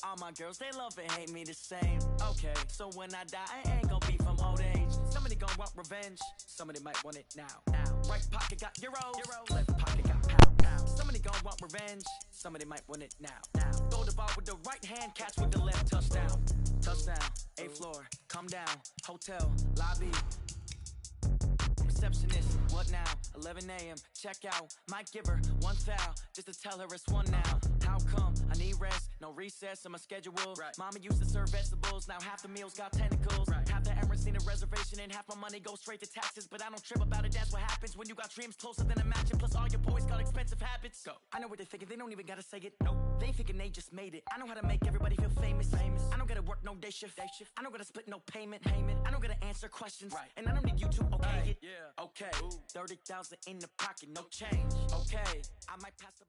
All my girls, they love and hate me the same. Okay, so when I die, I ain't gonna be from old age. Somebody gonna want revenge. Somebody might want it now. Right pocket got euros. Left pocket got pound. Somebody gonna want revenge. Somebody might want it now. Throw the ball with the right hand, catch with the left. Touchdown. Touchdown. 8th floor. Come down. Hotel. Lobby. Receptionist, what now? 11 a.m. Check out. Might give her one foul just to tell her it's one now. How come? I need rest, no recess in my schedule. Right. Mama used to serve vegetables, now half the meals got tentacles. Right. Half the errands seen a reservation and half my money goes straight to taxes. But I don't trip about it, that's what happens when you got dreams closer than a match. And plus all your boys got expensive habits. Go. I know what they're thinking, they don't even gotta say it. Nope. They thinking they just made it. I know how to make everybody feel famous. I don't gotta work no day shift. I don't gotta split no payment. I don't gotta answer questions. Right. And I don't need you to okay it. Yeah. Okay. 30,000 in the pocket, no change. Okay. I might pass the...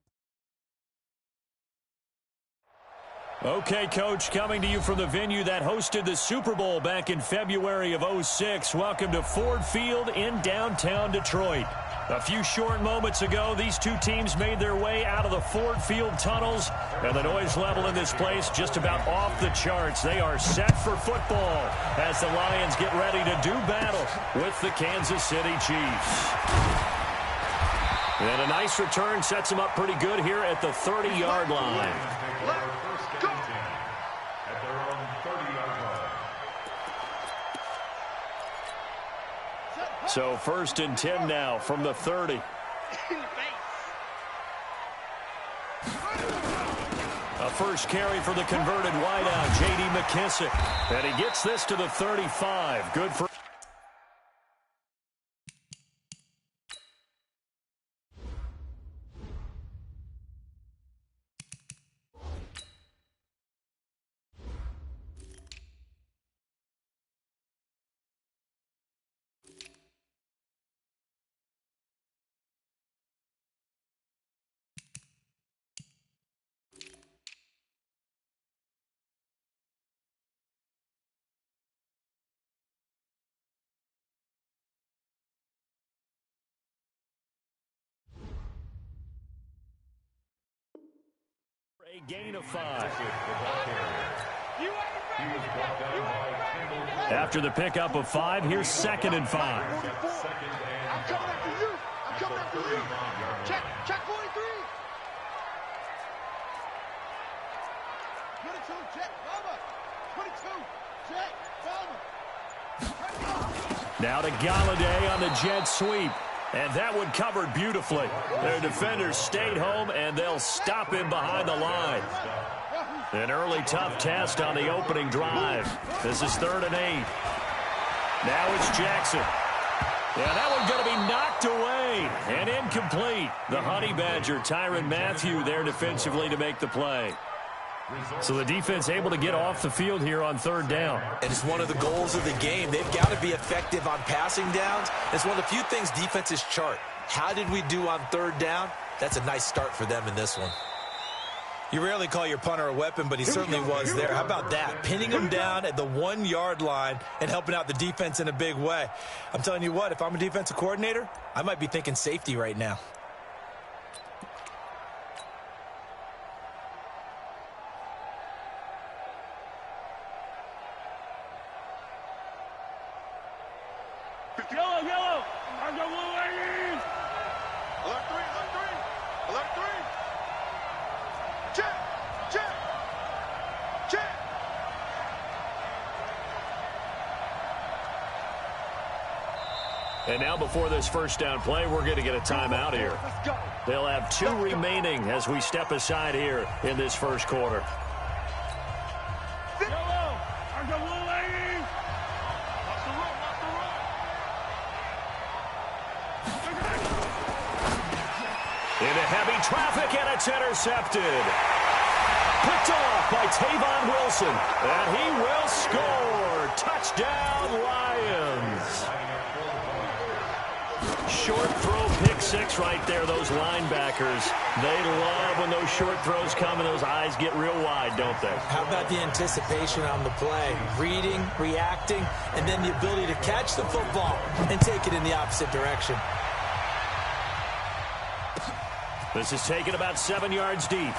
Okay, Coach, coming to you from the venue that hosted the Super Bowl back in February of '06. Welcome to Ford Field in downtown Detroit. A few short moments ago, these two teams made their way out of the Ford Field tunnels, and the noise level in this place just about off the charts. They are set for football as the Lions get ready to do battle with the Kansas City Chiefs. And a nice return sets them up pretty good here at the 30-yard line. So 1st and 10 now from the 30. A first carry for the converted wideout, J.D. McKissick. And he gets this to the 35. Good for... A gain of 5. After the pickup of 5, here's 2nd and 5. I'm coming after you. I'm coming after you. Check 43. 22, check, Palmer. 22, check, Palmer. Now to Galladay on the jet sweep. And that one covered beautifully. Their defenders stayed home, and they'll stop him behind the line. An early tough test on the opening drive. This is 3rd and 8. Now it's Jackson. Yeah, that one's going to be knocked away and incomplete. The Honey Badger, Tyrann Mathieu, there defensively to make the play. So the defense able to get off the field here on 3rd down. And it's one of the goals of the game. They've got to be effective on passing downs. It's one of the few things defenses chart. How did we do on 3rd down? That's a nice start for them in this one. You rarely call your punter a weapon, but he certainly was there. How about that? Pinning him down at the 1-yard line and helping out the defense in a big way. I'm telling you what, if I'm a defensive coordinator, I might be thinking safety right now. Yellow. Alert 3. Alert 3. Check. And now before this first down play, we're going to get a timeout here. They'll have 2 remaining as we step aside here in this first quarter. Into heavy traffic, and it's intercepted. Picked off by Tavon Wilson, and he will score. Touchdown, Lions. Short throw, pick 6 right there, those linebackers. They love when those short throws come and those eyes get real wide, don't they? How about the anticipation on the play? Reading, reacting, and then the ability to catch the football and take it in the opposite direction. This is taken about 7 yards deep.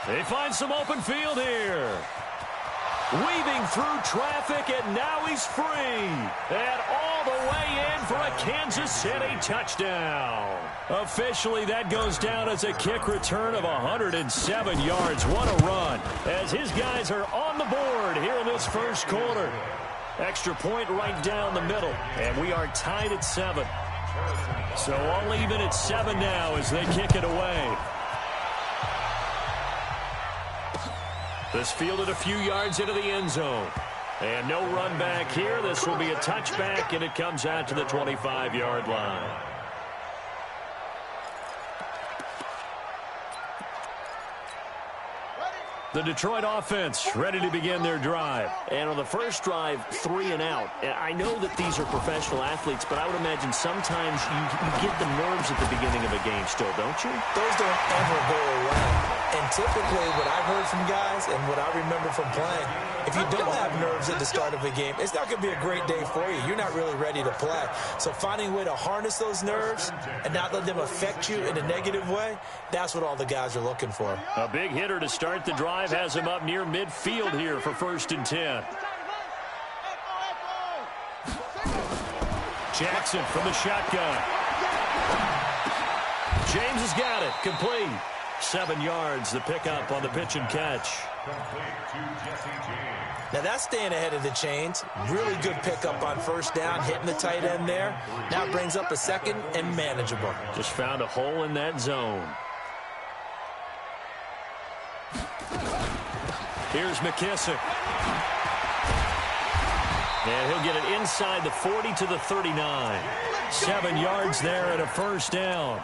They find some open field here. Weaving through traffic, and now he's free. And all the way in for a Kansas City touchdown. Officially, that goes down as a kick return of 107 yards. What a run, as his guys are on the board here in this first quarter. Extra point right down the middle, and we are tied at 7. So all even at 7 now as they kick it away. This fielded a few yards into the end zone. And no run back here. This will be a touchback, and it comes out to the 25-yard line. The Detroit offense ready to begin their drive. And on the first drive, 3 and out. And I know that these are professional athletes, but I would imagine sometimes you get the nerves at the beginning of a game still, don't you? Those don't ever go away. And typically what I've heard from guys and what I remember from playing, if you don't have nerves at the start of a game, it's not going to be a great day for you. You're not really ready to play. So finding a way to harness those nerves and not let them affect you in a negative way, that's what all the guys are looking for. A big hitter to start the drive has him up near midfield here for 1st and 10. Jackson from the shotgun. James has got it. Complete. 7 yards, the pickup on the pitch and catch. Now that's staying ahead of the chains. Really good pickup on first down, hitting the tight end there. Now brings up a 2nd and manageable. Just found a hole in that zone. Here's McKissick. And he'll get it inside the 40 to the 39. 7 yards there and a first down.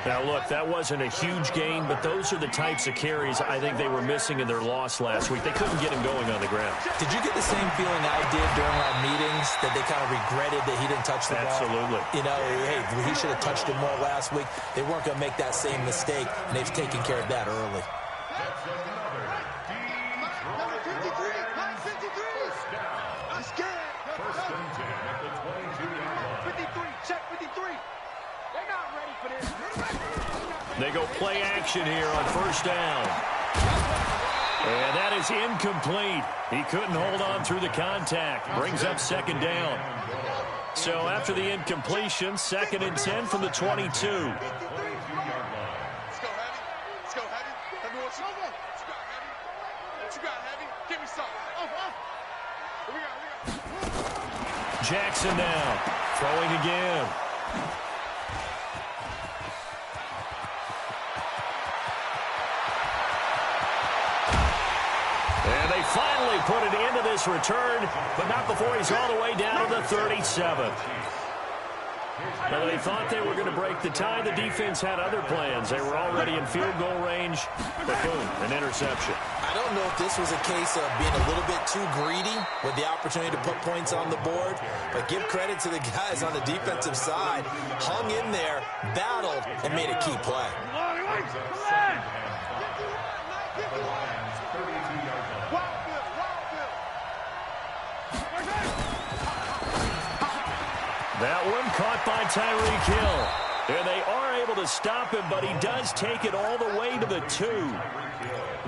Now, look, that wasn't a huge gain, but those are the types of carries I think they were missing in their loss last week. They couldn't get him going on the ground. Did you get the same feeling I did during our meetings, that they kind of regretted that he didn't touch the ball? Absolutely. You know, hey, he should have touched it more last week. They weren't going to make that same mistake, and they've taken care of that early. They go play action here on first down. And that is incomplete. He couldn't hold on through the contact. Brings up 2nd down. So after the incompletion, 2nd and 10 from the 22. Let's go, Heavy. Let's go, Heavy. Tell me what you got. What you got, Heavy? Give me something. Here we go. Jackson now. Throwing again. And they finally put it into this return, but not before he's all the way down to the 37. Now, they thought they were going to break the tie. The defense had other plans. They were already in field goal range, but boom, an interception. I don't know if this was a case of being a little bit too greedy with the opportunity to put points on the board, but give credit to the guys on the defensive side. Hung in there, battled, and made a key play. That one caught by Tyreek Hill. And they are able to stop him, but he does take it all the way to the 2.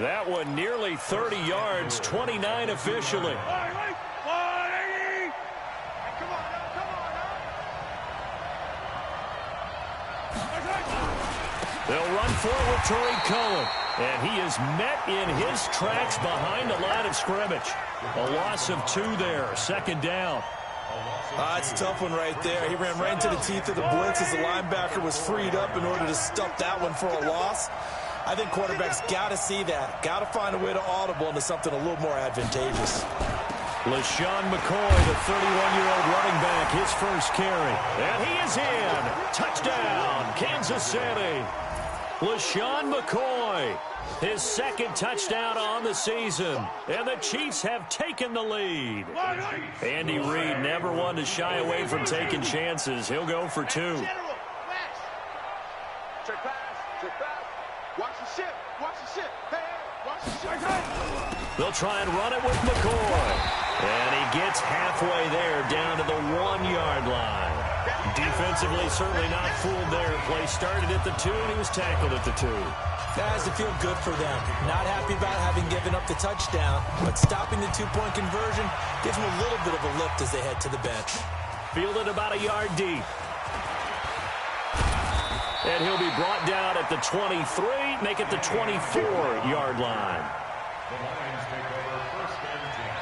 That one nearly 30 yards, 29 officially. They'll run forward Tariq Cohen. And he is met in his tracks behind the line of scrimmage. A loss of 2 there, 2nd down. It's a tough one right there. He ran right into the teeth of the blitz as the linebacker was freed up in order to stuff that one for a loss. I think quarterbacks got to see that. Got to find a way to audible into something a little more advantageous. LaShawn McCoy, the 31-year-old running back, his first carry. And he is in. Touchdown, Kansas City. LaShawn McCoy, his 2nd touchdown on the season. And the Chiefs have taken the lead. Andy Reid never one to shy away from taking chances. He'll go for 2. Check pass. Watch the ship. Hey, watch the ship. They'll try and run it with McCoy. And he gets halfway there down to the 1-yard line. Defensively, certainly not fooled there. Play started at the 2, and he was tackled at the 2. That has to feel good for them. Not happy about having given up the touchdown, but stopping the two-point conversion gives them a little bit of a lift as they head to the bench. Fielded about a yard deep. And he'll be brought down at the 23, make it the 24-yard line. The Lions take over first and 10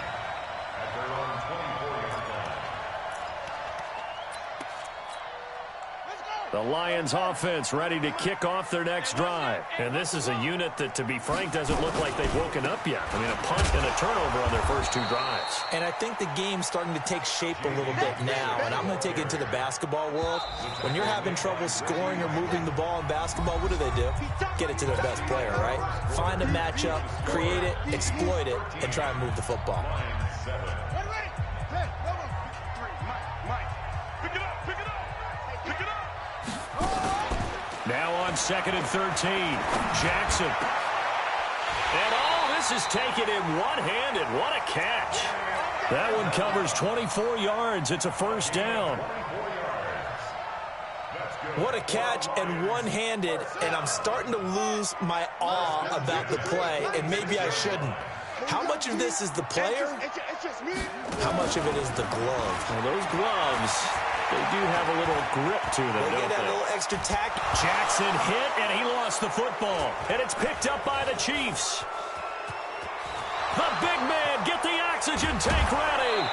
at their own 24-yard line. The Lions offense ready to kick off their next drive. And this is a unit that, to be frank, doesn't look like they've woken up yet. I mean, a punt and a turnover on their first two drives. And I think the game's starting to take shape a little bit now. And I'm going to take it to the basketball world. When you're having trouble scoring or moving the ball in basketball, what do? Get it to their best player, right? Find a matchup, create it, exploit it, and try and move the football. Now on 2nd and 13, Jackson. And this is taken in one-handed. What a catch. That one covers 24 yards. It's a first down. What a catch and one-handed, and I'm starting to lose my awe about the play, and maybe I shouldn't. How much of this is the player? How much of it is the glove? Well, those gloves, they do have a little grip to them, They don't get that they? little extra tack. Jackson hit, and he lost the football. And it's picked up by the Chiefs. The big man, get the oxygen tank ready.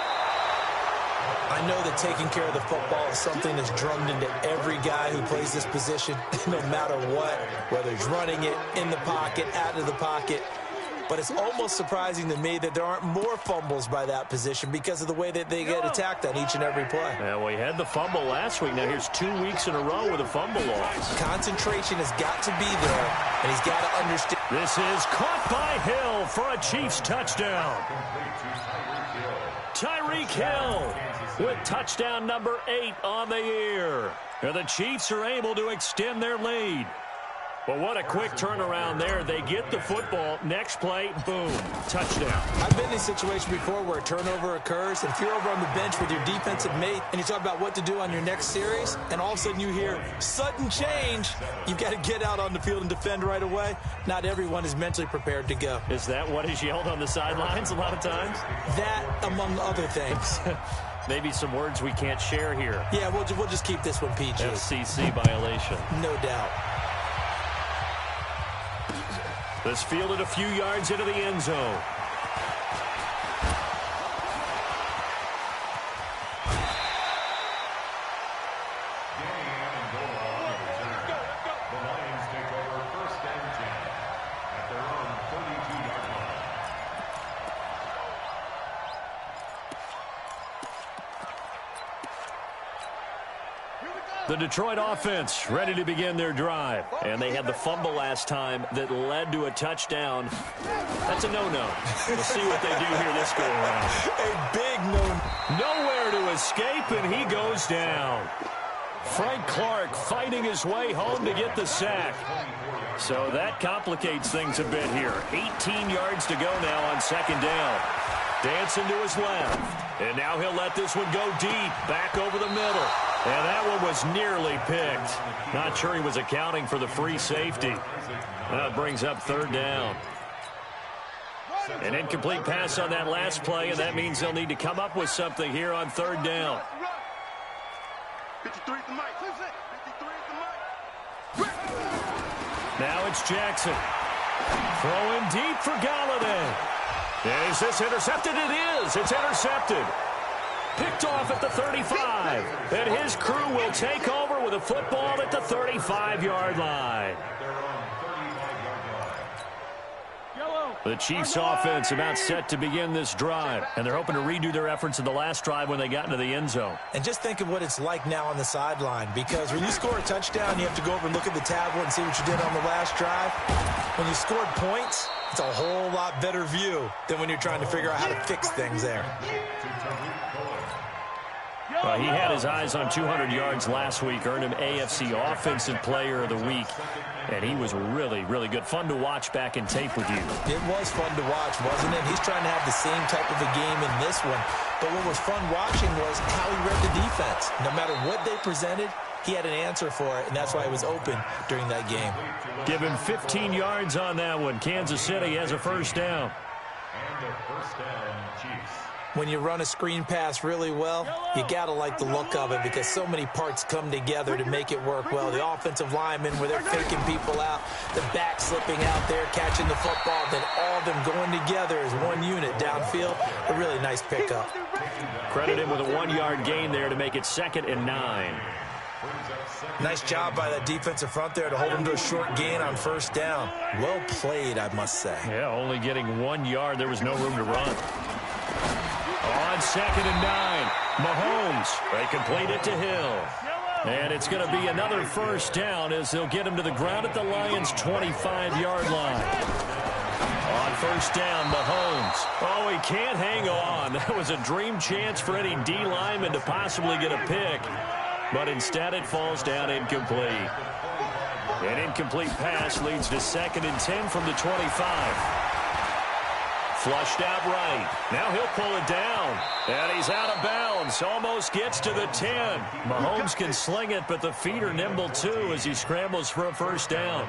I know that taking care of the football is something that's drummed into every guy who plays this position, no matter what, whether he's running it, in the pocket, out of the pocket. But it's almost surprising to me that there aren't more fumbles by that position because of the way that they get attacked on each and every play. Yeah, we had the fumble last week. Now here's 2 weeks in a row with a fumble loss. Concentration has got to be there, and he's got to understand. This is caught by Hill for a Chiefs touchdown. Tyreek Hill with touchdown number 8 on the year. And the Chiefs are able to extend their lead. But what a quick turnaround there. They get the football. Next play, boom, touchdown. I've been in a situation before where a turnover occurs, and if you're over on the bench with your defensive mate and you talk about what to do on your next series, and all of a sudden you hear sudden change, you've got to get out on the field and defend right away. Not everyone is mentally prepared to go. Is that what is yelled on the sidelines a lot of times? That, among other things. Maybe some words we can't share here. Yeah, we'll just keep this one PG. FCC violation. No doubt. This fielded a few yards into the end zone. The Lions take over first and 10 at their own 32-yard line. The Detroit offense ready to begin their drive. And they had the fumble last time that led to a touchdown. That's a no-no. We'll see what they do here this go-around. A big no. Nowhere to escape, and he goes down. Frank Clark fighting his way home to get the sack. So that complicates things a bit here. 18 yards to go now on second down. Dancing to his left. And now he'll let this one go deep, back over the middle. And that one was nearly picked. Not sure he was accounting for the free safety. That brings up third down. An incomplete pass on that last play, and that means they'll need to come up with something here on third down. 53 is the mic. 53 is the mic. Now it's Jackson. Throwing deep for Galladay. Is this intercepted? It is. It's intercepted. Picked off at the 35. And his crew will take over with a football at the 35-yard line. The Chiefs offense about set to begin this drive. And they're hoping to redo their efforts in the last drive when they got into the end zone. And just think of what it's like now on the sideline, because when you score a touchdown, you have to go over and look at the tablet and see what you did on the last drive. When you scored points, it's a whole lot better view than when you're trying to figure out how to fix things there. He had his eyes on 200 yards last week, earned him AFC Offensive Player of the Week, and he was really, really good. Fun to watch back in tape with you. It was fun to watch, wasn't it? He's trying to have the same type of a game in this one, but what was fun watching was how he read the defense. No matter what they presented, he had an answer for it, and that's why he was open during that game. Give him 15 yards on that one. Kansas City has a first down. And a first down, Chiefs. When you run a screen pass really well, you got to like the look of it because so many parts come together to make it work well. The offensive linemen, where they're faking people out, the back slipping out there, catching the football, then all of them going together as one unit downfield. A really nice pickup. Credit him with a 1-yard gain there to make it 2nd and 9. Nice job by that defensive front there to hold him to a short gain on first down. Well played, I must say. Yeah, only getting 1 yard. There was no room to run. On 2nd and 9, Mahomes. They complete it to Hill. And it's going to be another first down as they'll get him to the ground at the Lions' 25-yard line. On first down, Mahomes. Oh, he can't hang on. That was a dream chance for any D lineman to possibly get a pick. But instead it falls down incomplete. An incomplete pass leads to 2nd and 10 from the 25. Flushed out right. Now he'll pull it down. And he's out of bounds. Almost gets to the 10. Mahomes can sling it, but the feet are nimble too as he scrambles for a first down.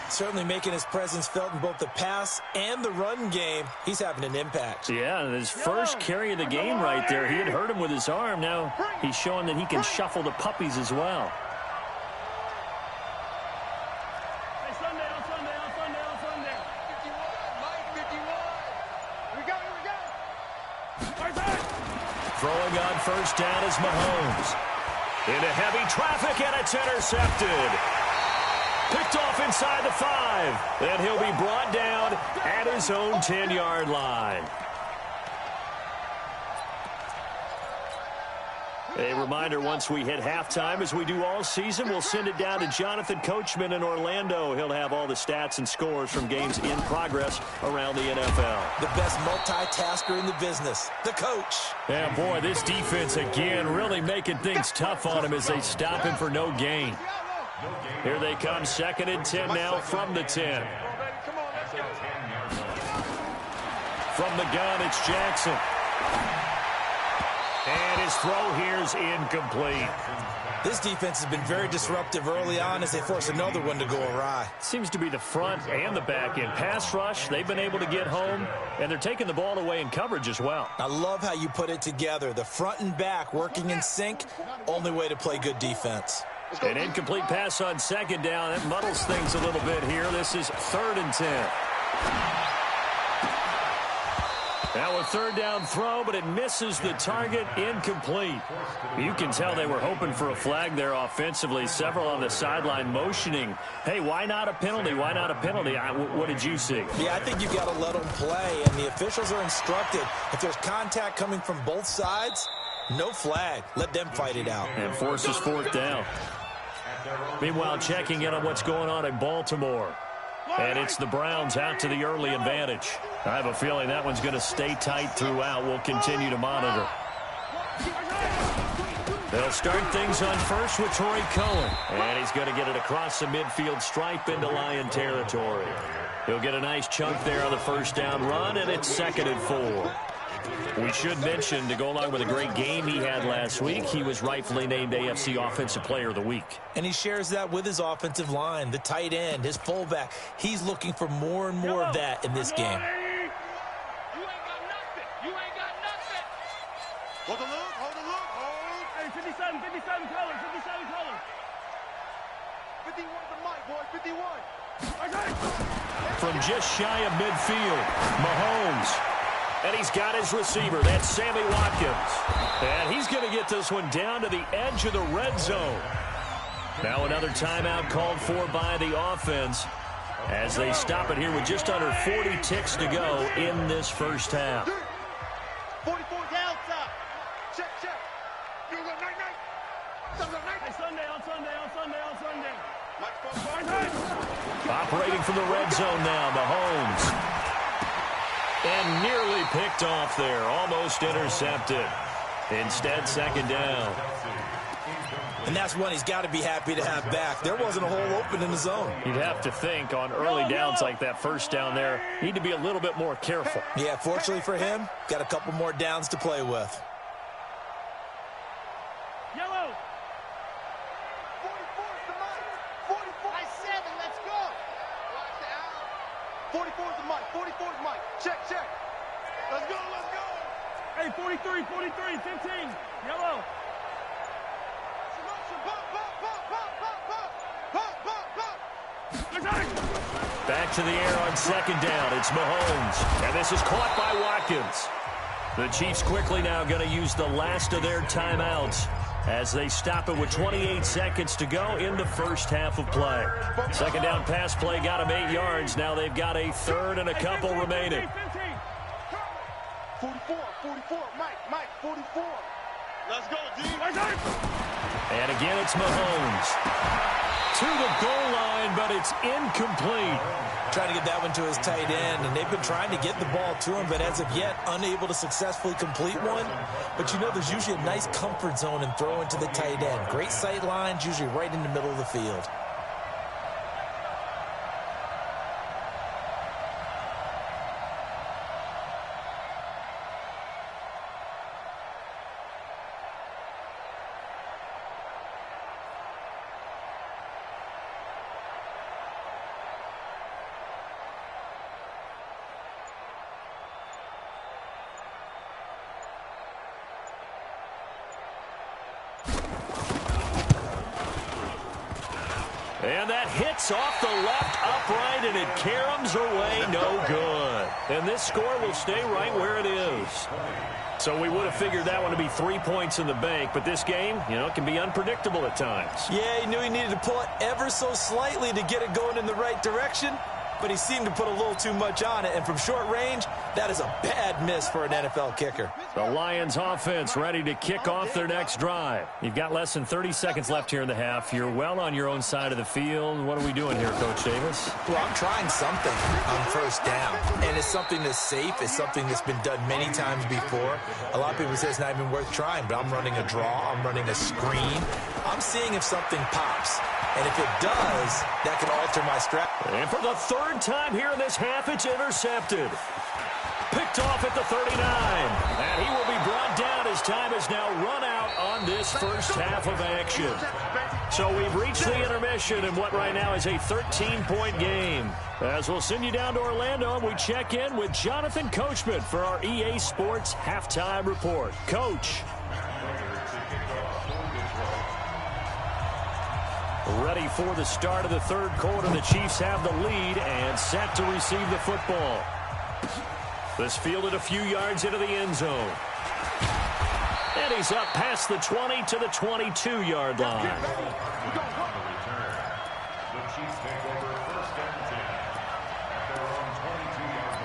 Certainly making his presence felt in both the pass and the run game. He's having an impact. Yeah, his first carry of the game right there. He had hurt him with his arm. Now he's showing that he can shuffle the puppies as well. Throwing on first down is Mahomes. Into heavy traffic, and it's intercepted. Picked off inside the 5. And he'll be brought down at his own 10-yard line. A reminder, once we hit halftime, as we do all season, we'll send it down to Jonathan Coachman in Orlando. He'll have all the stats and scores from games in progress around the NFL. The best multitasker in the business, the coach. Yeah, boy, this defense again really making things tough on him as they stop him for no gain. Here they come, 2nd and 10 now from the 10. From the gun, it's Jackson. And his throw here is incomplete. This defense has been very disruptive early on as they force another one to go awry. Seems to be the front and the back end. Pass rush, they've been able to get home, and they're taking the ball away in coverage as well. I love how you put it together. The front and back working in sync, only way to play good defense. An incomplete pass on 2nd down. That muddles things a little bit here. This is 3rd and 10. Now a 3rd down throw, but it misses the target, incomplete. You can tell they were hoping for a flag there offensively. Several on the sideline motioning, hey, why not a penalty? Why not a penalty? What did you see? Yeah, I think you've got to let them play, and the officials are instructed. If there's contact coming from both sides, no flag. Let them fight it out. And forces 4th down. Meanwhile, checking in on what's going on in Baltimore. And it's the Browns out to the early advantage. I have a feeling that one's going to stay tight throughout. We'll continue to monitor. They'll start things on first with Torrey Cohen. And he's going to get it across the midfield stripe into Lion territory. He'll get a nice chunk there on the first down run, and it's 2nd and 4. We should mention, to go along with a great game he had last week, he was rightfully named AFC Offensive Player of the Week. And he shares that with his offensive line, the tight end, his fullback. He's looking for more and more of that in this game. You ain't got nothing. You ain't got nothing. Hold the look. Hold the look. Hold. Hey, 57 colors, 57 colors. 51 the mic, boys. 51. From just shy of midfield, Mahomes. And he's got his receiver. That's Sammy Watkins. And he's going to get this one down to the edge of the red zone. Now another timeout called for by the offense as they stop it here with just under 40 ticks to go in this first half. 44 down top. Check, check. You go night, night. Hey, Sunday, on Sunday, on Sunday, on Sunday. Operating from the red zone now, Mahomes. And nearly picked off there, almost intercepted. Instead, 2nd down. And that's one he's got to be happy to have back. There wasn't a hole open in the zone. You'd have to think on early downs like that first down there, need to be a little bit more careful. Yeah, fortunately for him, got a couple more downs to play with. Yellow. 44's the mic. 44's mic. Check, check. Let's go, let's go. Hey, 43, 43, 15. Yellow. Back to the air on second down. It's Mahomes. And this is caught by Watkins. The Chiefs quickly now going to use the last of their timeouts as they stop it with 28 seconds to go in the first half of play. Second down pass play got them 8 yards. Now they've got a third and a couple remaining. 44, 44, Mike, 44. Let's go, D. And again, it's Mahomes. To the goal line, but it's incomplete. Trying to get that one to his tight end, and they've been trying to get the ball to him, but as of yet, unable to successfully complete one. But you know, there's usually a nice comfort zone in throwing to the tight end. Great sight lines, usually right in the middle of the field. And that hits off the left upright, and it caroms away, no good. And this score will stay right where it is. So we would have figured that one to be 3 points in the bank, but this game, you know, can be unpredictable at times. Yeah, he knew he needed to pull it ever so slightly to get it going in the right direction, but he seemed to put a little too much on it, and from short range, that is a bad miss for an NFL kicker. The Lions offense ready to kick off their next drive. You've got less than 30 seconds left here in the half. You're well on your own side of the field. What are we doing here, Coach Davis? Well, I'm trying something on first down, and it's something that's safe. It's something that's been done many times before. A lot of people say it's not even worth trying, but I'm running a draw. I'm running a screen. I'm seeing if something pops. And if it does, that can alter my strategy. And for the third time here in this half, it's intercepted. Picked off at the 39. And he will be brought down as time has now run out on this first half of action. So we've reached the intermission in what right now is a 13-point game. As we'll send you down to Orlando, and we check in with Jonathan Coachman for our EA Sports Halftime Report. Coach. Ready for the start of the third quarter. The Chiefs have the lead and set to receive the football. This fielded a few yards into the end zone. And he's up past the 20 to the 22-yard line. The Chiefs take over first and 10 at their own 22-yard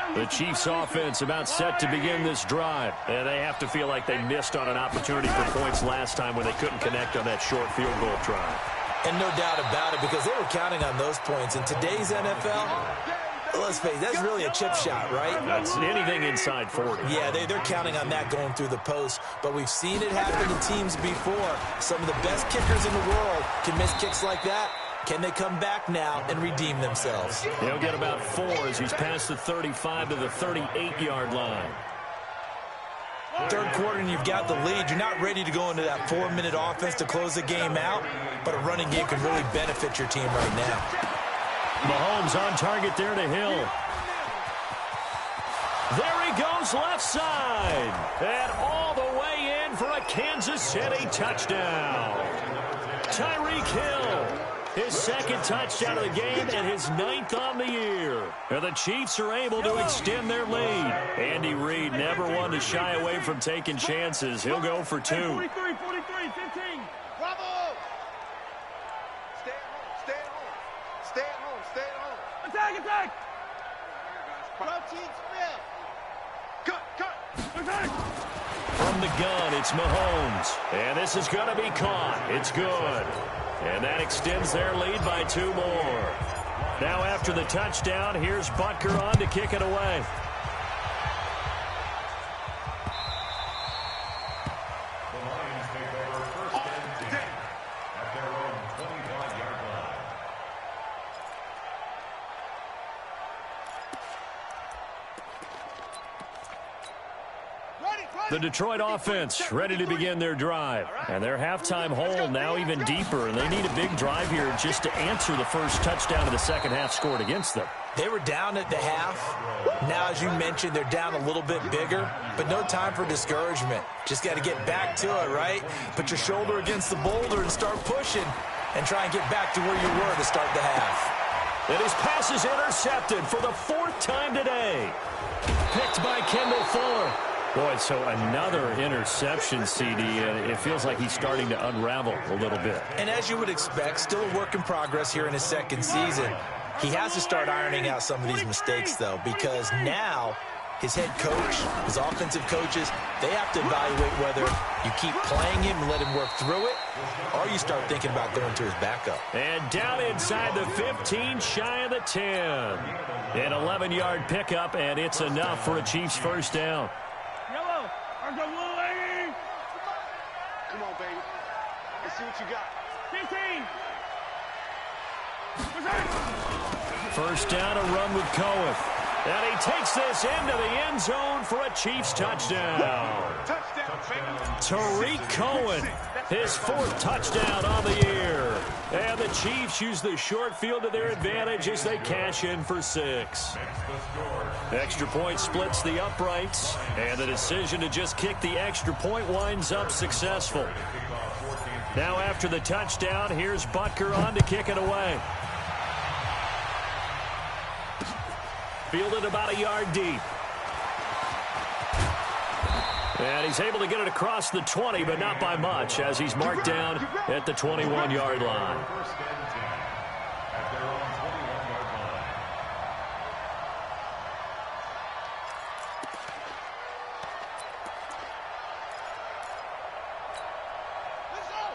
line. The Chiefs offense about set to begin this drive. And they have to feel like they missed on an opportunity for points last time when they couldn't connect on that short field goal try. And no doubt about it, because they were counting on those points. In today's NFL, let's face it, that's really a chip shot, right? That's anything inside 40. Yeah, they're counting on that going through the post. But we've seen it happen to teams before. Some of the best kickers in the world can miss kicks like that. Can they come back now and redeem themselves? He'll get about 4 as he's past the 35 to the 38-yard line. Third quarter and you've got the lead. You're not ready to go into that 4-minute offense to close the game out, but a running game can really benefit your team right now. Mahomes on target there to Hill. There he goes left side. And all the way in for a Kansas City touchdown. Tyreek Hill. His second touchdown of the game and his 9th on the year. And the Chiefs are able to extend their lead. Andy Reid never one to shy away from taking chances. He'll go for 2. 43, 43, 15. Bravo! Stay at home, stay at home. Stay at home, stay at home. Attack, attack! Protein Smith. Cut! Attack! From the gun, it's Mahomes. And this is going to be caught. It's good. And that extends their lead by 2 more. Now after the touchdown, here's Butker on to kick it away. The Lions take over first and 10 at their own 25-yard line. Ready, The Detroit offense ready to begin their drive. And their halftime hole now even deeper. And they need a big drive here just to answer the first touchdown of the second half scored against them. They were down at the half. Now, as you mentioned, they're down a little bit bigger, but no time for discouragement. Just got to get back to it, right? Put your shoulder against the boulder and start pushing and try and get back to where you were to start the half. And his pass is intercepted for the 4th time today. Picked by Kendall Fuller. Boy, so another interception, CD, and it feels like he's starting to unravel a little bit. And as you would expect, still a work in progress here in his second season. He has to start ironing out some of these mistakes, though, because now his head coach, his offensive coaches, they have to evaluate whether you keep playing him and let him work through it, or you start thinking about going to his backup. And down inside the 15, shy of the 10. An 11-yard pickup, and it's enough for a Chiefs first down. Yellow, or the blue lady. Come on, baby. Let's see what you got. 15. First down, a run with Cohen. And he takes this into the end zone for a Chiefs touchdown. Tariq Cohen, his 4th touchdown on the year. And the Chiefs use the short field to their advantage as they cash in for 6. Extra point splits the uprights, and the decision to just kick the extra point winds up successful. Now after the touchdown, here's Butker on to kick it away. Fielded about a yard deep. And he's able to get it across the 20, but not by much, as he's marked down at the 21-yard line.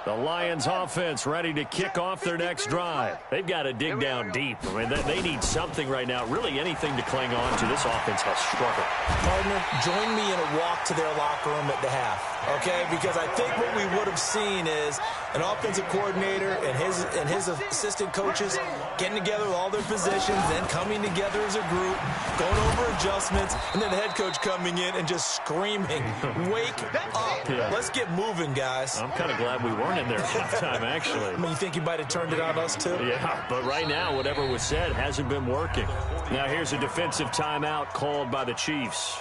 The Lions offense ready to kick off their next drive. They've got to dig down deep. I mean, they need something right now, really anything to cling on to. This offense has struggled. Partner, join me in a walk to their locker room at the half, okay? Because I think what we would have seen is an offensive coordinator and his assistant coaches getting together with all their positions, then coming together as a group, going over adjustments, and then the head coach coming in and just screaming, "Wake up. Yeah. Let's get moving, guys." I'm kind of glad we weren't in there at halftime, actually. I mean, you think he might have turned it on us, too? Yeah, but right now, whatever was said hasn't been working. Now here's a defensive timeout called by the Chiefs.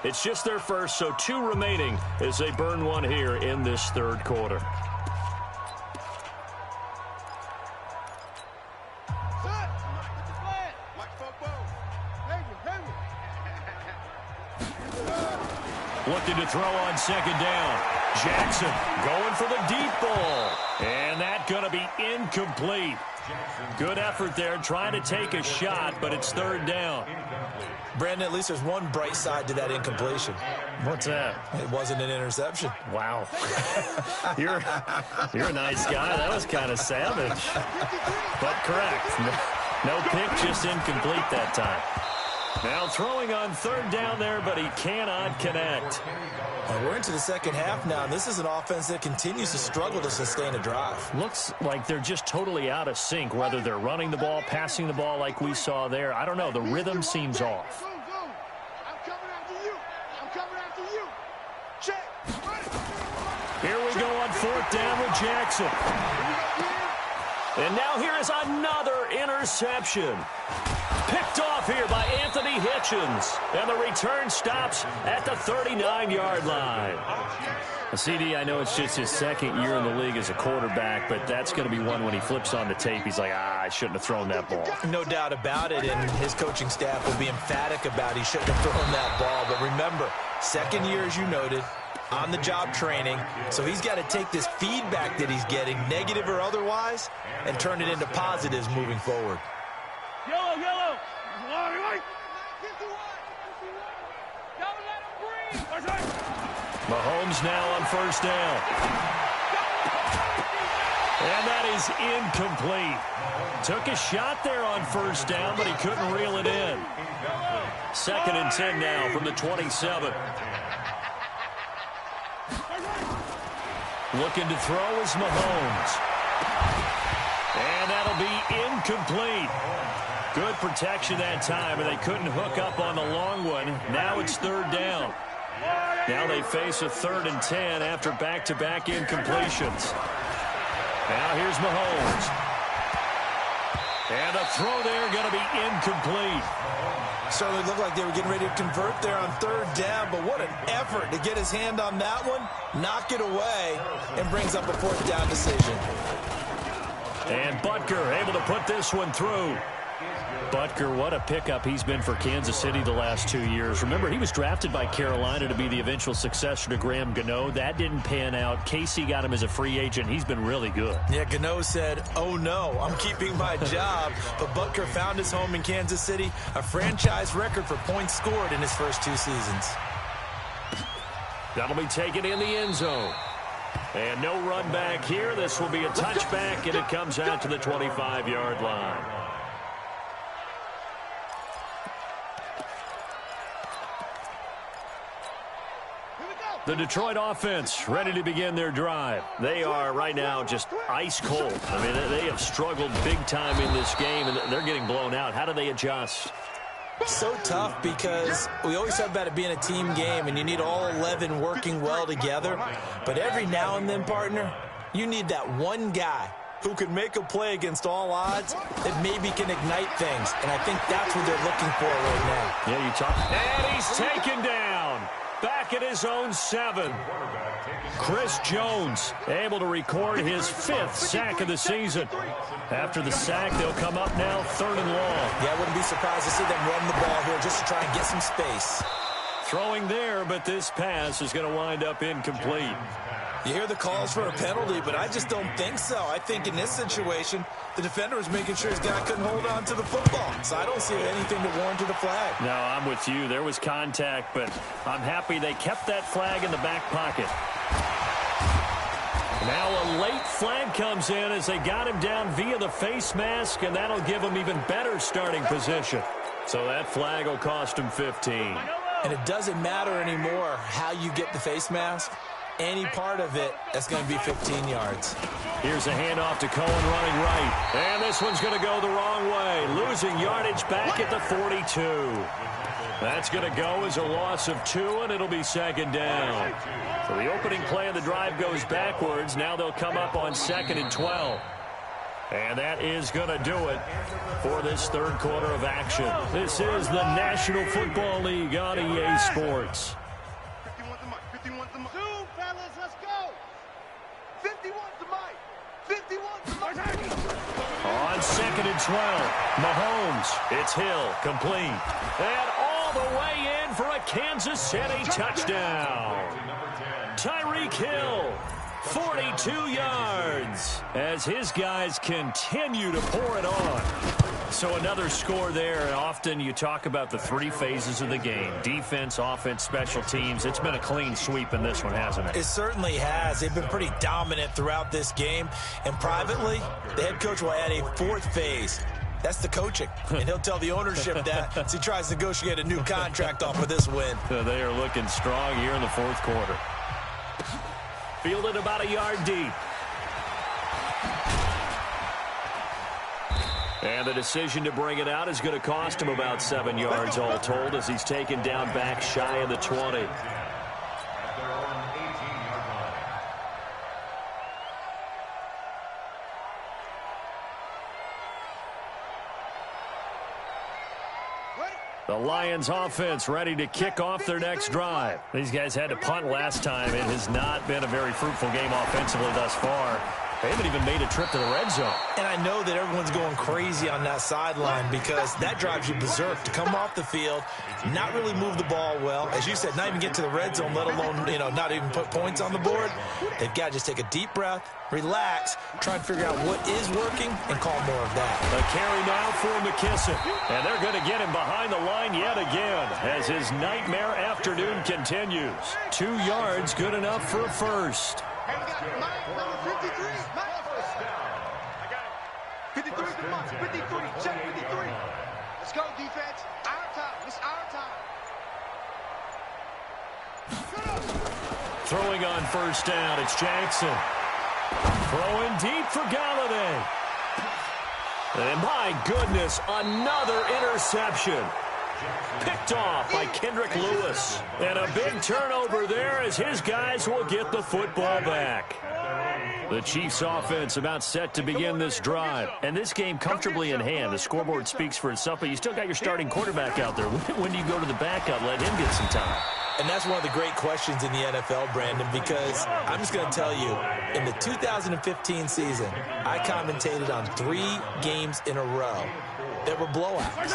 It's just their first, so 2 remaining as they burn one here in this 3rd quarter. Looking to throw on 2nd down. Jackson going for the deep ball. And that's going to be incomplete. Good effort there, trying to take a shot, but it's 3rd down. Brandon, at least there's one bright side to that incompletion. What's that? It wasn't an interception. Wow. You're a nice guy. That was kind of savage. But correct. No pick, just incomplete that time. Now throwing on 3rd down there, but he cannot connect. We're into the second half now, and this is an offense that continues to struggle to sustain a drive. Looks like they're just totally out of sync, whether they're running the ball, passing the ball like we saw there. I don't know. The rhythm seems off. I'm coming after you. I'm coming after you. Check. Here we go on 4th down with Jackson. And now here is another interception. Picked off here by Anthony Hitchens. And the return stops at the 39-yard line. CD, I know it's just his 2nd year in the league as a quarterback, but that's going to be one when he flips on the tape. He's like, I shouldn't have thrown that ball. No doubt about it, and his coaching staff will be emphatic about he shouldn't have thrown that ball. But remember, 2nd year, as you noted, on-the-job training, so he's got to take this feedback that he's getting, negative or otherwise, and turn it into positives moving forward. Yellow, yellow. Mahomes now on 1st down. And that is incomplete. Took a shot there on 1st down, but he couldn't reel it in. 2nd and 10 now from the 27. Looking to throw is Mahomes. And that'll be incomplete. Good protection that time, and they couldn't hook up on the long one. Now it's 3rd down. Now they face a 3rd and 10 after back-to-back incompletions. Now here's Mahomes. And the throw there going to be incomplete. Certainly looked like they were getting ready to convert there on 3rd down, but what an effort to get his hand on that one, knock it away, and brings up a 4th down decision. And Butker able to put this one through. Butker, what a pickup he's been for Kansas City the last 2 years. Remember, he was drafted by Carolina to be the eventual successor to Graham Gano. That didn't pan out. Casey got him as a free agent. He's been really good. Yeah, Gano said, oh no, I'm keeping my job. But Butker found his home in Kansas City, a franchise record for points scored in his first 2 seasons. That'll be taken in the end zone. And no run back here. This will be a touchback, and it comes out to the 25-yard line. The Detroit offense ready to begin their drive. They are right now just ice cold. I mean, they have struggled big time in this game, and they're getting blown out. How do they adjust? So tough because we always talk about it being a team game, and you need all 11 working well together. But every now and then, partner, you need that one guy who can make a play against all odds that maybe can ignite things. And I think that's what they're looking for right now. Yeah, you talk. And he's taken down. Back at his own 7. Chris Jones able to record his 5th sack of the season. After the sack, they'll come up now 3rd and long. Yeah, I wouldn't be surprised to see them run the ball here just to try and get some space. Throwing there, but this pass is going to wind up incomplete. You hear the calls for a penalty, but I just don't think so. I think in this situation, the defender was making sure his guy couldn't hold on to the football. So I don't see anything to warrant a flag. No, I'm with you. There was contact, but I'm happy they kept that flag in the back pocket. Now a late flag comes in as they got him down via the face mask, and that'll give him even better starting position. So that flag will cost him 15. And it doesn't matter anymore how you get the face mask. Any part of it, that's going to be 15 yards. Here's a handoff to Cohen running right. And this one's going to go the wrong way. Losing yardage back at the 42. That's going to go as a loss of 2, and it'll be 2nd down. So the opening play of the drive goes backwards. Now they'll come up on 2nd and 12. And that is going to do it for this 3rd quarter of action. This is the National Football League on EA Sports. 51 to Mike. 2, fellas, let's go. 51 to Mike. 51 to Mike. On 2nd and 12, Mahomes. It's Hill, complete. And all the way in for a Kansas City touchdown. Tyreek Hill, 42 yards, as his guys continue to pour it on. So another score there, and often you talk about the 3 phases of the game. Defense, offense, special teams. It's been a clean sweep in this one, hasn't it? It certainly has. They've been pretty dominant throughout this game. And privately, the head coach will add a 4th phase. That's the coaching. And he'll tell the ownership that as he tries to negotiate a new contract off of this win. So they are looking strong here in the 4th quarter. Fielded about a yard deep. And the decision to bring it out is going to cost him about 7 yards all told as he's taken down back shy of the 20. The Lions offense ready to kick off their next drive. These guys had to punt last time. It has not been a very fruitful game offensively thus far. They haven't even made a trip to the red zone. And I know that everyone's going crazy on that sideline because that drives you berserk to come off the field, not really move the ball well. As you said, not even get to the red zone, let alone, not even put points on the board. They've got to just take a deep breath, relax, try and figure out what is working, and call more of that. A carry now for McKissick. And they're going to get him behind the line yet again as his nightmare afternoon continues. 2 yards, good enough for a first. Hey, we got Mike, number 53. Mike. I got it. 53 to Mike. 53. Check 53. Let's go, defense. Our time. It's our time. Throwing on first down, it's Jackson. Throwing deep for Galladay. And my goodness, another interception. Picked off by Kendrick Lewis. And a big turnover there as his guys will get the football back. The Chiefs offense about set to begin this drive. And this game comfortably in hand. The scoreboard speaks for itself, but you still got your starting quarterback out there. When do you go to the backup, let him get some time? And that's one of the great questions in the NFL, Brandon, because I'm just going to tell you, in the 2015 season, I commentated on 3 games in a row that were blowouts.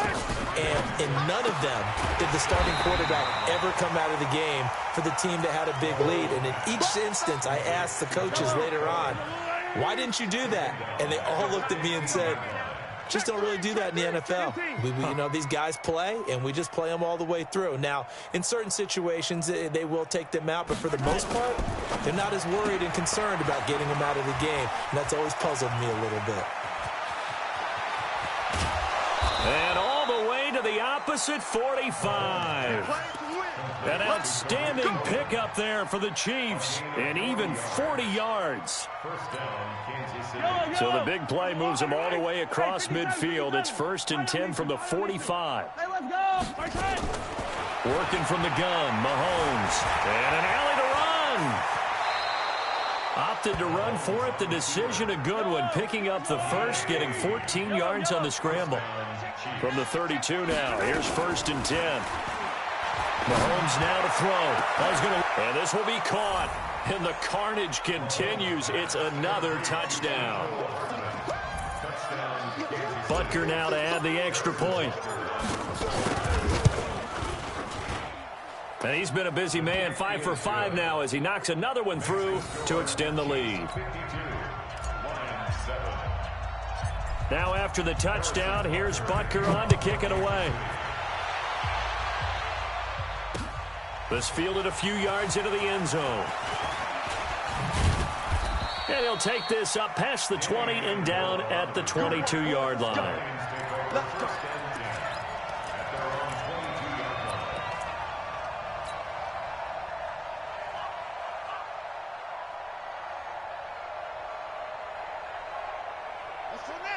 And in none of them did the starting quarterback ever come out of the game for the team that had a big lead. And in each instance, I asked the coaches later on, why didn't you do that? And they all looked at me and said, just don't really do that in the NFL. You know, these guys play, and we just play them all the way through. Now, in certain situations, they will take them out, but for the most part, they're not as worried and concerned about getting them out of the game, and that's always puzzled me a little bit. And all the way to the opposite 45. An outstanding pickup there for the Chiefs, and even 40 yards. So the big play moves them all the way across midfield. It's 1st and 10 from the 45. Working from the gun, Mahomes. And an alley to run. Opted to run for it. The decision a good one. Picking up the first, getting 14 yards on the scramble. From the 32 now. Here's 1st and 10. Mahomes now to throw. And this will be caught. And the carnage continues. It's another touchdown. Butker now to add the extra point. And he's been a busy man. 5 for 5 now as he knocks another one through to extend the lead. Now after the touchdown, here's Butker on to kick it away. This fielded a few yards into the end zone. And he'll take this up past the 20 and down at the 22-yard line.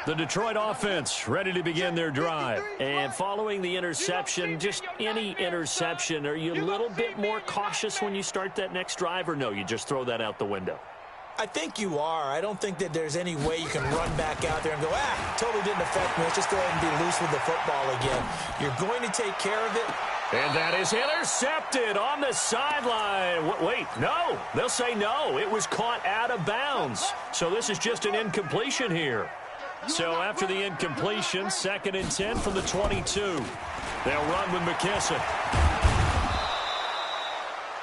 The Detroit offense ready to begin their drive. And following the interception, just any interception, are you a little bit more cautious when you start that next drive, or no, you just throw that out the window? I think you are. I don't think that there's any way you can run back out there and go, totally didn't affect me. Let's just go ahead and be loose with the football again. You're going to take care of it. And that is intercepted on the sideline. Wait, no. They'll say no. It was caught out of bounds. So this is just an incompletion here. So after the incompletion, 2nd and 10 from the 22. They'll run with McKissick.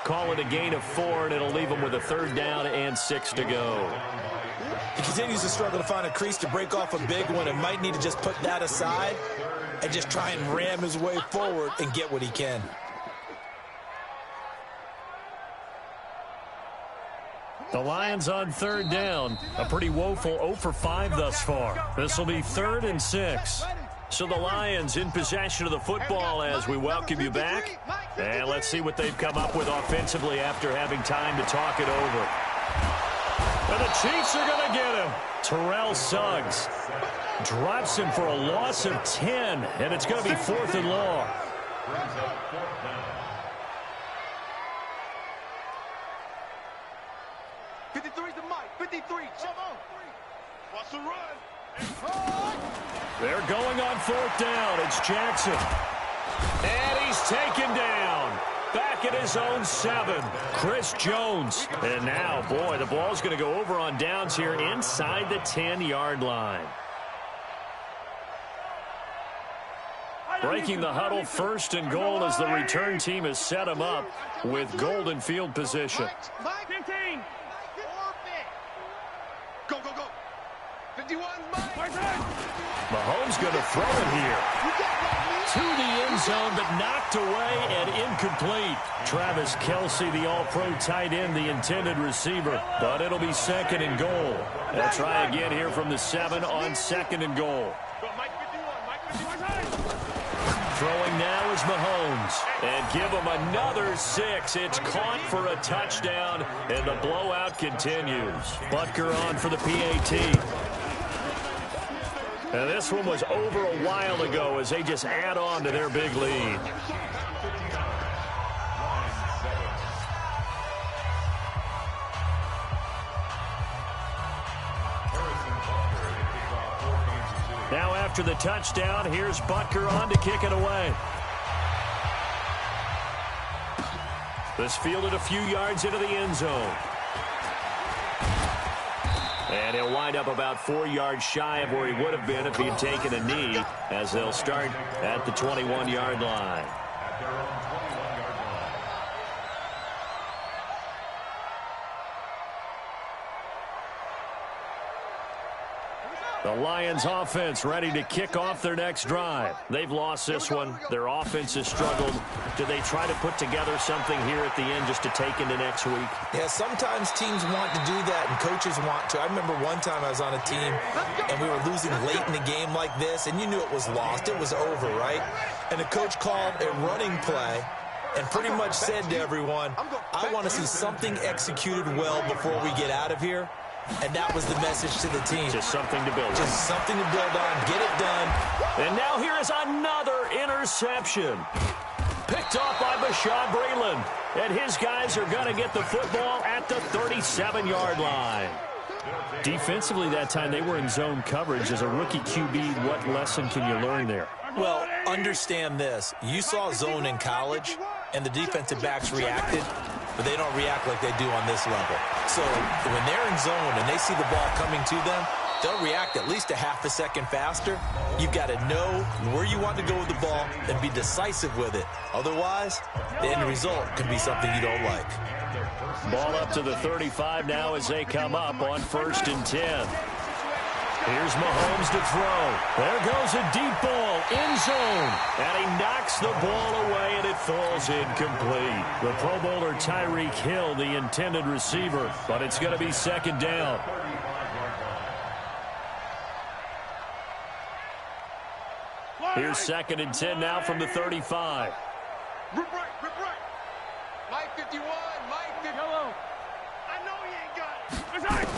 Call it a gain of 4, and it'll leave them with a 3rd down and 6 to go. He continues to struggle to find a crease to break off a big one and might need to just put that aside and just try and ram his way forward and get what he can. The Lions on 3rd down. A pretty woeful 0 for 5 thus far. This will be 3rd and 6. So the Lions in possession of the football as we welcome you back. And let's see what they've come up with offensively after having time to talk it over. And the Chiefs are going to get him. Terrell Suggs drops him for a loss of 10. And it's going to be 4th and long. 53's the mic. 53. What's the run? They're going on 4th down. It's Jackson. And he's taken down. Back at his own 7. Chris Jones. And now, boy, the ball's going to go over on downs here inside the 10-yard line. Breaking the huddle, 1st and goal as the return team has set him up with golden field position. 15. Go, go, go. 51, Mike. Mahomes going to throw it here. To the end zone, but knocked away and incomplete. Travis Kelce, the all-pro tight end, the intended receiver. But it'll be 2nd and goal. They'll try again here from the 7 on 2nd and goal. Throwing now is Mahomes. And give him another 6. It's caught for a touchdown, and the blowout continues. Butker on for the PAT. And this one was over a while ago as they just add on to their big lead. Now after the touchdown, here's Butker on to kick it away. This fielded a few yards into the end zone. And he'll wind up about 4 yards shy of where he would have been if he had taken a knee, as they'll start at the 21-yard line. The Lions offense ready to kick off their next drive. They've lost this one. Their offense has struggled. Do they try to put together something here at the end just to take into next week? Yeah, sometimes teams want to do that and coaches want to. I remember one time I was on a team and we were losing late in the game like this, and you knew it was lost. It was over, right? And the coach called a running play and pretty much said to everyone, I want to see something executed well before we get out of here. And that was the message to the team. Just something to build on. Just something to build on. Get it done. And now here is another interception. Picked off by Bashaud Breeland. And his guys are going to get the football at the 37-yard line. Defensively that time, they were in zone coverage. As a rookie QB, what lesson can you learn there? Well, understand this. You saw zone in college, and the defensive backs reacted, but they don't react like they do on this level. So when they're in zone and they see the ball coming to them, they'll react at least a half a second faster. You've got to know where you want to go with the ball and be decisive with it. Otherwise, the end result can be something you don't like. Ball up to the 35 now as they come up on 1st and 10. Here's Mahomes to throw. There goes a deep ball, end zone. And he knocks the ball away, and it falls incomplete. The Pro Bowler Tyreek Hill, the intended receiver, but it's going to be 2nd down. Here's 2nd and 10 now from the 35. Rip right. Mike 51, Mike 51. I know he ain't got it.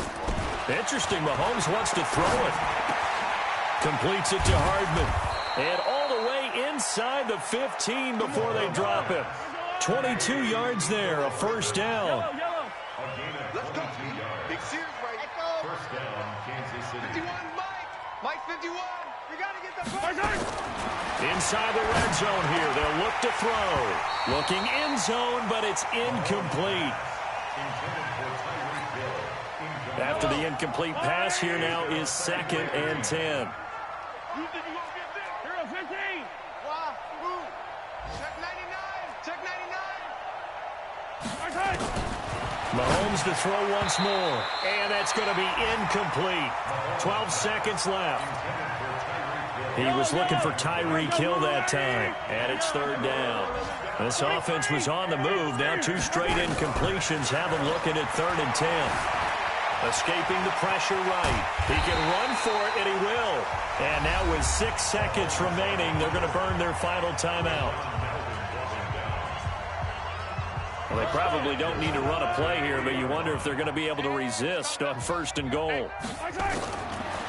Interesting, Mahomes wants to throw it. Completes it to Hardman. And all the way inside the 15 before they drop him. 22 yards there, a 1st down. Let's go. Big series right. Let's go. 1st down, Kansas City. 51, Mike 51. We got to get the first. Inside the red zone here, they'll look to throw. Looking end zone, but it's incomplete. After the incomplete pass, here now is 2nd and 10. You think you gonna get this? Hero 15. Wow. Check 99. Check 99. Mahomes to throw once more. And that's going to be incomplete. 12 seconds left. He was looking for Tyreek Hill that time. And it's 3rd down. This offense was on the move. Now 2 straight incompletions have them looking at 3rd and 10. Escaping the pressure right. He can run for it, and he will. And now with 6 seconds remaining, they're going to burn their final timeout. Well, they probably don't need to run a play here, but you wonder if they're going to be able to resist on 1st and goal.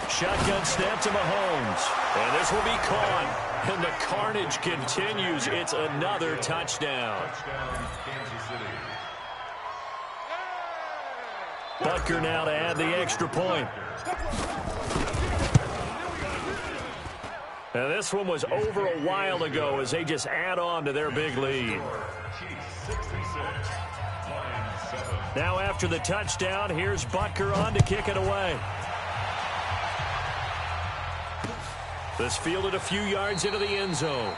Shotgun snap to Mahomes. And this will be caught. And the carnage continues. It's another touchdown. Kansas City. Butker now to add the extra point. And this one was over a while ago as they just add on to their big lead. Now after the touchdown, here's Butker on to kick it away. This fielded a few yards into the end zone.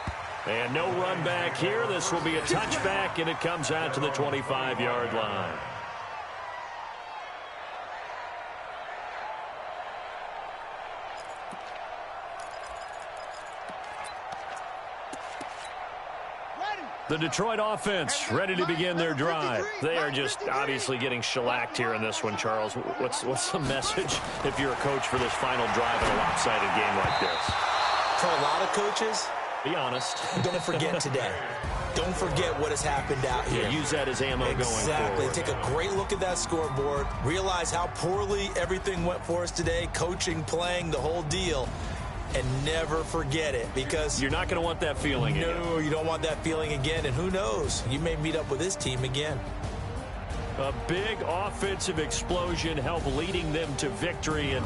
And no run back here. This will be a touchback, and it comes out to the 25-yard line. The Detroit offense ready to begin their drive. They are just obviously getting shellacked here in this one, Charles. What's the message if you're a coach for this final drive in a lopsided game like this? For a lot of coaches, be honest. Don't forget today. Don't forget what has happened out here. Yeah, use that as ammo going forward. Take a great look at that scoreboard. Realize how poorly everything went for us today. Coaching, playing, the whole deal. and never forget it, because you're not going to want that feeling again. No, you don't want that feeling again, and who knows? You may meet up with this team again. A big offensive explosion helped leading them to victory, and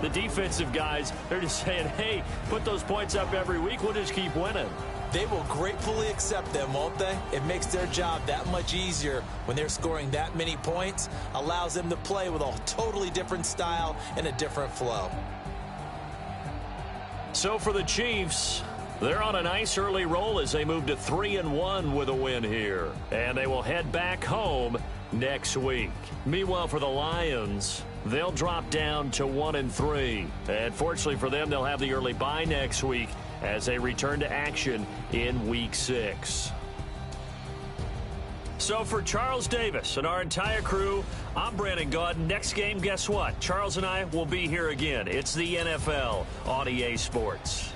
the defensive guys, they're just saying, hey, put those points up every week, we'll just keep winning. They will gratefully accept them, won't they? It makes their job that much easier when they're scoring that many points, allows them to play with a totally different style and a different flow. So for the Chiefs, they're on a nice early roll as they move to 3-1 with a win here. And they will head back home next week. Meanwhile, for the Lions, they'll drop down to 1-3. And fortunately for them, they'll have the early bye next week as they return to action in Week 6. So for Charles Davis and our entire crew, I'm Brandon Gaudin. Next game, guess what? Charles and I will be here again. It's the NFL on EA Sports.